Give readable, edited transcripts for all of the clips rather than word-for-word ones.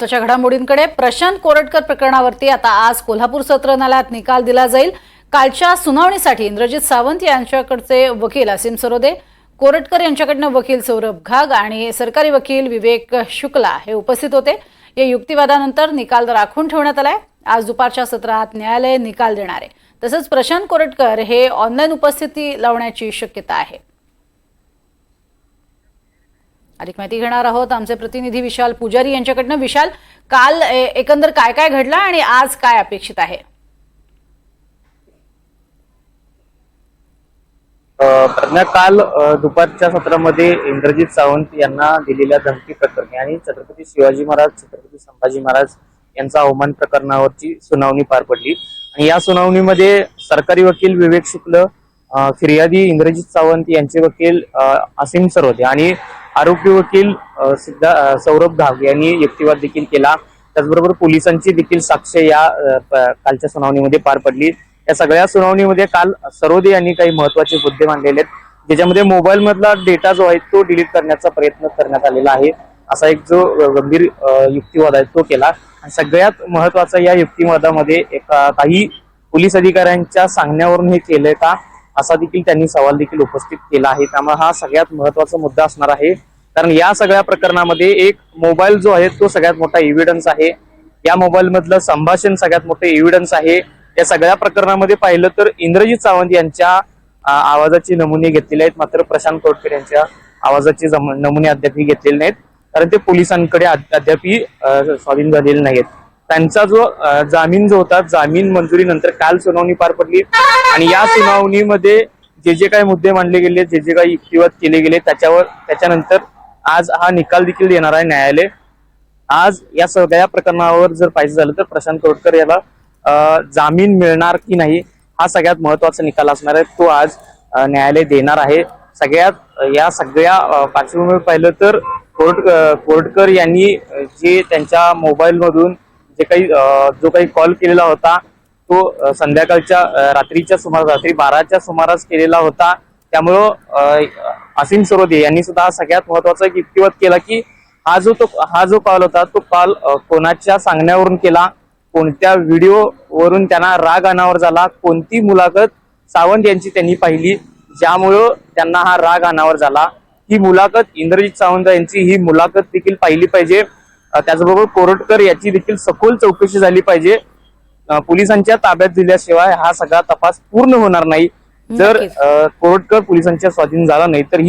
महत्त्वाच्या घडामोडींकडे प्रशांत कोरटकर प्रकरणावरती आता आज कोल्हापूर सत्र न्यायालयात निकाल दिला जाईल। कालच्या सुनावणीसाठी इंद्रजित सावंत यांच्याकडचे वकील असीम सरोदे, कोरटकर यांच्याकडनं वकील सौरभ घाग आणि सरकारी वकील विवेक शुक्ला हे उपस्थित होते। या युक्तिवादानंतर निकाल राखून ठेवण्यात आलाय। आज दुपारच्या सत्रात न्यायालय निकाल देणार आहे। तसंच प्रशांत कोरटकर हे ऑनलाईन उपस्थिती लावण्याची शक्यता आहे। अधिक माहिती घेणार आहोत आमचे प्रतिनिधी विशाल पुजारी यांच्याकडनं। विशाल, काल एकंदर काय काय घडलं आणि आज काय अपेक्षित आहे? काल दुपारच्या सत्रामध्ये इंद्रजित सावंत यांना दिलेल्या धमकी प्रकरणी आणि छत्रपती शिवाजी महाराज, छत्रपती संभाजी महाराज यांचा अवमान प्रकरणावरची सुनावणी पार पडली आणि या सुनावणीमध्ये सरकारी वकील विवेक शुक्ल, फिर्यादी इंद्रजित सावंत यांचे वकील असीम सरोदे आणि आरोपी वकील सौरभ घाग यांनी युक्तिवाद देखील केला। त्याचबरोबर पोलिसांची देखील साक्ष या कालच्या सुनावणीमध्ये पार पडली। या सगळ्या सुनावणीमध्ये काल सरोदे यांनी काही महत्त्वाचे मुद्दे मांडलेले आहेत, ज्याच्यामध्ये मोबाईल मधला डेटा जो आहे तो डिलीट करण्याचा प्रयत्न करण्यात आलेला आहे, असा एक जो गंभीर युक्तिवाद आहे तो केला। आणि सगळ्यात महत्त्वाचा या युक्तिवादामध्ये काही पोलीस अधिकाऱ्यांच्या सांगण्यावरून हे केलंय का असा देखील त्यांनी सवाल देखील उपस्थित केला आहे। त्यामुळे हा सगळ्यात महत्त्वाचा मुद्दा असणार आहे, कारण या सगळ्या प्रकरणामध्ये एक मोबाईल जो आहे तो सगळ्यात मोठा एव्हिडन्स आहे। या मोबाईल मधलं संभाषण सगळ्यात मोठं एव्हिडन्स आहे। या सगळ्या प्रकरणामध्ये पाहिलं तर इंद्रजित सावंत यांच्या आवाजाचे नमुने घेतलेले आहेत, मात्र प्रशांत कोरटकर यांच्या आवाजाचे नमुने अद्याप घेतलेले नाहीत, कारण ते पोलिसांकडे अद्याप स्वाधीन झालेले नाहीत। त्यांचा जो जामीन जो होता, जामीन मंजुरीनंतर काल सुनावणी पार पडली आणि या सुनावणीमध्ये जे काही मुद्दे मांडले गेले, जे काही युक्तिवाद केले गेले, त्याच्यानंतर आज हा निकाल देखील देणार आहे न्यायालय। आज या सगळ्या प्रकरणावर जर पाहिजे झालं तर प्रशांत कोरटकर याला जामीन मिळणार की नाही हा सगळ्यात महत्त्वाचा निकाल असणार आहे, तो आज न्यायालय देणार आहे। या सगळ्या पार्श्वभूमीवर पाहिलं तर कोरटकर यांनी जे त्यांच्या मोबाईल मधून जो काही कॉल केलेला होता तो संध्याकाळच्या रात्री 12च्या सुमारास केलेला होता। त्यामुळं असीम सरोदे यांनी सुद्धा सगळ्यात महत्त्वाचा एक युक्तिवाद केला की हा जो कॉल होता तो कॉल कोणाच्या सांगण्यावरून केला, कोणत्या व्हिडिओ वरून त्यांना राग अनावर झाला, कोणती मुलाखत सावंत यांची त्यांनी पाहिली ज्यामुळं त्यांना हा राग अनावर झाला। ही मुलाखत इंद्रजित सावंत यांची ही मुलाखत देखील पाहिली पाहिजे। त्याचबरोबर कोरटकर याची देखील सखोल चौकशी झाली पाहिजे। पोलिसांच्या ताब्यात दिल्याशिवाय हा सगळा तपास पूर्ण होणार नाही। जर कोरटकर पोलिसांच्या स्वाधीन झाला नाही तर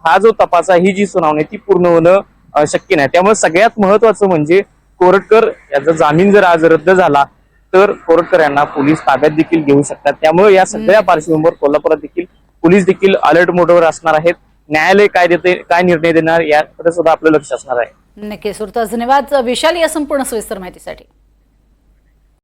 हा जो तपास आहे, ही जी सुनावणी ती पूर्ण होणं शक्य नाही। त्यामुळे सगळ्यात महत्वाचं म्हणजे कोरटकर याचा जामीन जर आज रद्द झाला तर कोरटकर यांना पोलीस ताब्यात देखील घेऊ शकतात। त्यामुळे या सगळ्या पार्श्वभूमीवर कोल्हापुरात देखील पोलीस देखील अलर्ट मोडवर असणार आहेत। न्यायालय काय निर्णय देणार याकडे सुद्धा आपलं लक्ष असणार आहे। नक्कीच। धन्यवाद विशाल या संपूर्ण सविस्तर माहितीसाठी।